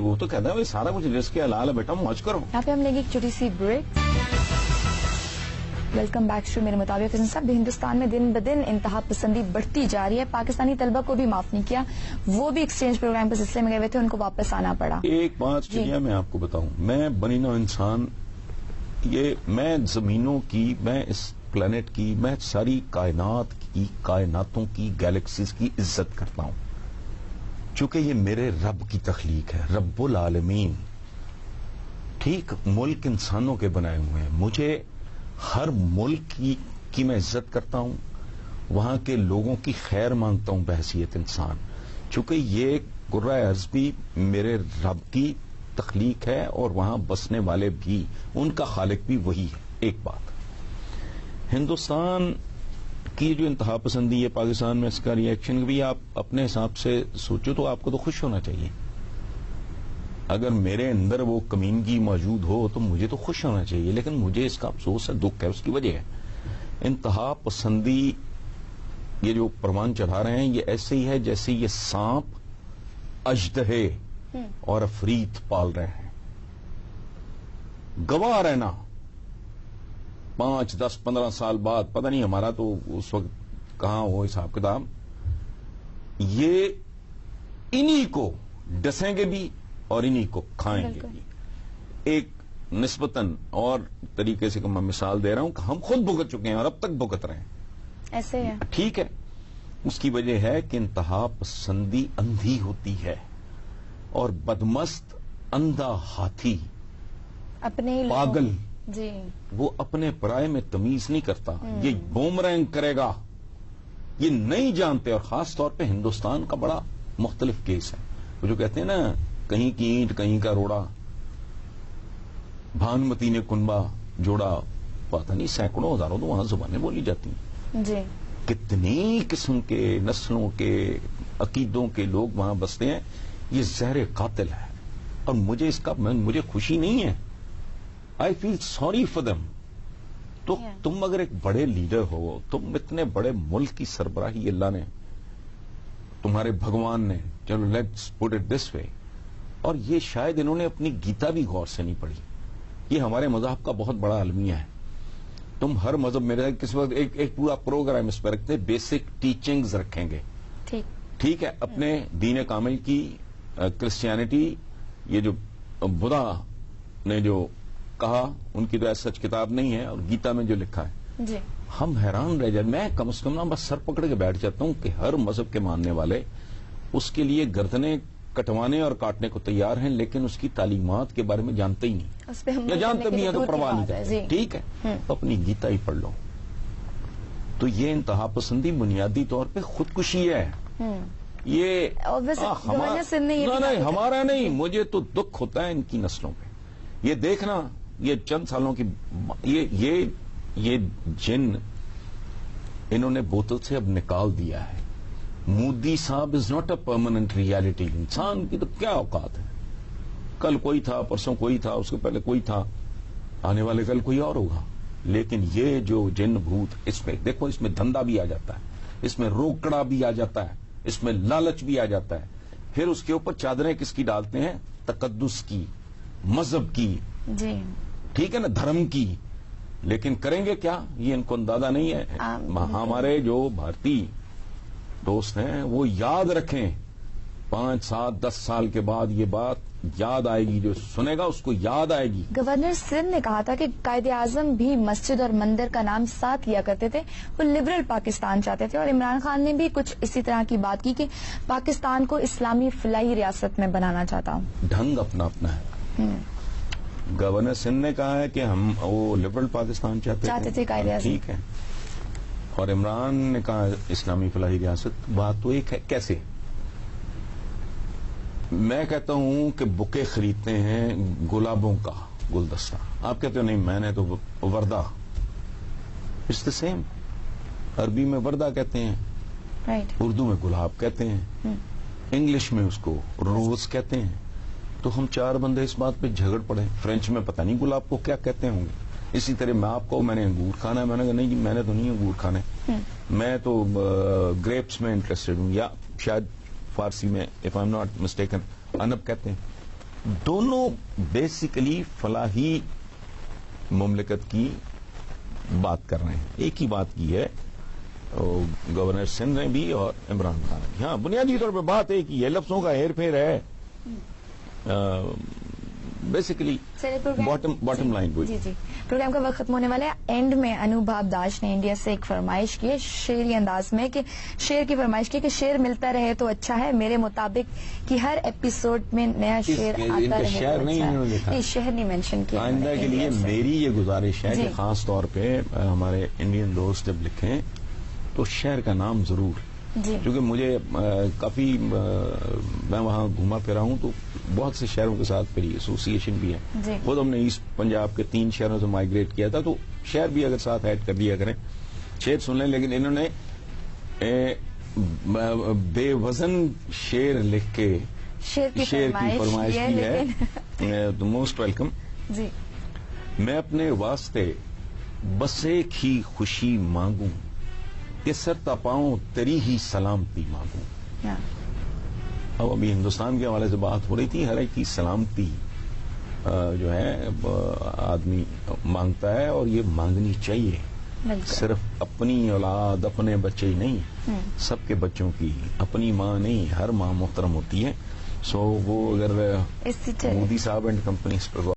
وہ تو کہتا ہے سارا کچھ رزق کے حلال ہے بیٹا، موج کرو. یہاں پہ ہم لیں گے ایک چھوٹی سی بریک. ویلکم بیک شو. میرے مطابق صاحب ہندوستان میں دن بدن انتہا پسندی بڑھتی جا رہی ہے. پاکستانی طلبہ کو بھی معاف نہیں کیا، وہ بھی ایکسچینج پروگرام کے سلسلے میں گئے ہوئے تھے، ان کو واپس آنا پڑا. ایک بات چلیے میں آپ کو بتاؤں، میں بنی نوع انسان، میں زمینوں کی، میں اس پلانٹ کی، میں ساری کائنات کی، کائناتوں کی، گیلیکسیز کی عزت کرتا ہوں، چونکہ یہ میرے رب کی تخلیق ہے، رب العالمین. ٹھیک، ملک انسانوں کے بنائے ہوئے ہیں. مجھے ہر ملک کی میں عزت کرتا ہوں، وہاں کے لوگوں کی خیر مانگتا ہوں بحیثیت انسان، چونکہ یہ کرۂ ارض بھی میرے رب کی تخلیق ہے اور وہاں بسنے والے بھی، ان کا خالق بھی وہی ہے. ایک بات، ہندوستان کی جو انتہا پسندی ہے پاکستان میں، اس کا ریئیکشن بھی آپ اپنے حساب سے سوچو تو آپ کو تو خوش ہونا چاہیے. اگر میرے اندر وہ کمینگی موجود ہو تو مجھے تو خوش ہونا چاہیے، لیکن مجھے اس کا افسوس ہے، دکھ ہے. اس کی وجہ ہے انتہا پسندی. یہ جو پروان چڑھا رہے ہیں یہ ایسے ہی ہے جیسے یہ سانپ اژدہے اور افریت پال رہے ہیں. گواہ رہنا 5, 10, 15 سال بعد، پتہ نہیں ہمارا تو اس وقت کہاں ہو حساب کتاب، یہ انہی کو ڈسیں گے بھی اور انہی کو کھائیں گے بھی. ایک نسبتاً اور طریقے سے میں مثال دے رہا ہوں کہ ہم خود بھگت چکے ہیں اور اب تک بھگت رہے ہیں. ایسے ہے. ٹھیک ہے، اس کی وجہ ہے کہ انتہا پسندی اندھی ہوتی ہے اور بدمست اندھا ہاتھی اپنے پاگل، جی وہ اپنے پرائے میں تمیز نہیں کرتا. یہ بومرینگ کرے گا، یہ نہیں جانتے. اور خاص طور پہ ہندوستان کا بڑا مختلف کیس ہے. وہ جو کہتے ہیں نا، کہیں کی اینٹ کہیں کا روڑا، بھانمتی نے کنبا جوڑا، پتہ نہیں سینکڑوں ہزاروں تو وہاں زبانیں بولی جاتی ہیں. جی کتنی قسم کے نسلوں کے عقیدوں کے لوگ وہاں بستے ہیں. یہ زہر قاتل ہے اور مجھے اس کا مجھے خوشی نہیں ہے. آئی فیل سوری فار دم. تو تم اگر ایک بڑے لیڈر ہو، تم اتنے بڑے ملک کی سربراہی اللہ نے، تمہارے بھگوان نے، چلو لیٹس پٹ اٹ دس وے، اور یہ شاید انہوں نے اپنی گیتا بھی غور سے نہیں پڑھی. یہ ہمارے مذہب کا بہت بڑا المیہ ہے. تم ہر مذہب میرے کس وقت ایک پورا پروگرام اس پہ رکھتے، بیسک ٹیچنگز رکھیں گے. ٹھیک ہے، اپنے دین کامل کی، کرسچینٹی، یہ جو بدھا نے جو کہا، ان کی تو ایسا سچ کتاب نہیں ہے، اور گیتا میں جو لکھا ہے، جی ہم حیران رہ جائیں. میں کم از کم بس سر پکڑ کے بیٹھ جاتا ہوں کہ ہر مذہب کے ماننے والے اس کے لیے گردنیں کٹوانے اور کاٹنے کو تیار ہیں، لیکن اس کی تعلیمات کے بارے میں جانتے ہی نہیں، یا جانتے بھی ہیں تو پرواہ نہیں کرتے. ٹھیک ہے، اپنی گیتا ہی پڑھ لو. تو یہ انتہا پسندی بنیادی طور پہ خودکشی ہے. یہ ہمارا نہیں، مجھے تو دکھ ہوتا ہے ان کی نسلوں پہ. یہ دیکھنا، یہ چند سالوں کی، یہ جن انہوں نے بوتل سے اب نکال دیا ہے. مودی صاحب is not a permanent reality. انسان کی تو کیا اوقات ہے، کل کوئی تھا، پرسوں کوئی تھا، اس کے پہلے کوئی تھا، آنے والے کل کوئی اور ہوگا. لیکن یہ جو جن بھوت، اس میں دیکھو، اس میں دھندا بھی آ جاتا ہے، اس میں روکڑا بھی آ جاتا ہے، اس میں لالچ بھی آ جاتا ہے. پھر اس کے اوپر چادریں کس کی ڈالتے ہیں؟ تقدس کی، مذہب کی، جی ٹھیک ہے نا، دھرم کی. لیکن کریں گے کیا، یہ ان کو اندازہ نہیں ہے. ہمارے جو بھارتی دوست ہیں وہ یاد رکھیں، 5, 7, 10 سال کے بعد یہ بات یاد آئے گی. جو سنے گا اس کو یاد آئے گی. گورنر سندھ نے کہا تھا کہ قائد اعظم بھی مسجد اور مندر کا نام ساتھ لیا کرتے تھے، وہ لبرل پاکستان چاہتے تھے. اور عمران خان نے بھی کچھ اسی طرح کی بات کی کہ پاکستان کو اسلامی فلاحی ریاست میں بنانا چاہتا ہوں. ڈھنگ اپنا اپنا ہے. گورنر سندھ نے کہا ہے کہ ہم وہ لبرل پاکستان چاہتے تھے قائد اعظم. ٹھیک ہے. اور عمران نے کہا اسلامی فلاحی ریاست. بات تو ایک ہے. کیسے؟ میں کہتا ہوں کہ بکے خریدتے ہیں گلابوں کا گلدستہ، آپ کہتے ہو نہیں میں نے تو وردہ. It's the same. عربی میں وردہ کہتے ہیں، اردو میں گلاب کہتے ہیں، انگلش میں اس کو روز کہتے ہیں. تو ہم 4 بندے اس بات پہ جھگڑ پڑے. فرینچ میں پتہ نہیں گلاب کو کیا کہتے ہوں گے. اسی طرح میں آپ کو، میں نے انگور کھانا ہے، میں نے کہا نہیں جی میں نے تو نہیں انگور کھانے، میں تو گریپس میں انٹرسٹڈ ہوں، یا شاید فارسی میں if I am not mistaken انب کہتے ہیں. دونوں بیسیکلی فلاحی مملکت کی بات کر رہے ہیں. ایک ہی بات کی ہے گورنر سندھ نے بھی اور عمران خان نے بھی. ہاں بنیادی طور پہ بات ایک ہی ہے, لفظوں کا ہیر پھیر ہے. بیسیکلی باٹم لائن جی جی پروگرام کا وقت ختم ہونے والا ہے. اینڈ میں انوبھاو داش نے انڈیا سے ایک فرمائش کی ہے شعری انداز میں کہ شعر کی فرمائش کی کہ شعر ملتا رہے تو اچھا ہے, میرے مطابق کہ ہر ایپیسوڈ میں نیا شعر آتا رہے. شعر نہیں, شہر نہیں مینشن کیا. آئندہ کے لیے میری یہ گزارش ہے کہ خاص طور پہ ہمارے انڈین دوست جب لکھیں تو شہر کا نام ضرور, کیونکہ مجھے کافی میں وہاں گھوما پھرا ہوں تو بہت سے شہروں کے ساتھ میری ایسوسیشن بھی ہے. خود ہم نے ایسٹ پنجاب کے 3 شہروں سے مائگریٹ کیا تھا, تو شہر بھی اگر ساتھ ایڈ کر دیا کریں. شعر سن لیں, لیکن انہوں نے بے وزن شعر لکھ کے شعر کی فرمائش کی ہے. Most welcome. جی میں اپنے واسطے بس ایک ہی خوشی مانگوں کہ سر تپاؤں تیری ہی سلامتی مانگوں. اب ابھی ہندوستان کے حوالے سے بات ہو رہی تھی. ہر ایک کی سلامتی جو ہے آدمی مانگتا ہے, اور یہ مانگنی چاہیے. صرف اپنی اولاد اپنے بچے ہی نہیں, سب کے بچوں کی. اپنی ماں نہیں, ہر ماں محترم ہوتی ہے. سو وہ اگر مودی صاحب اینڈ کمپنی اس پر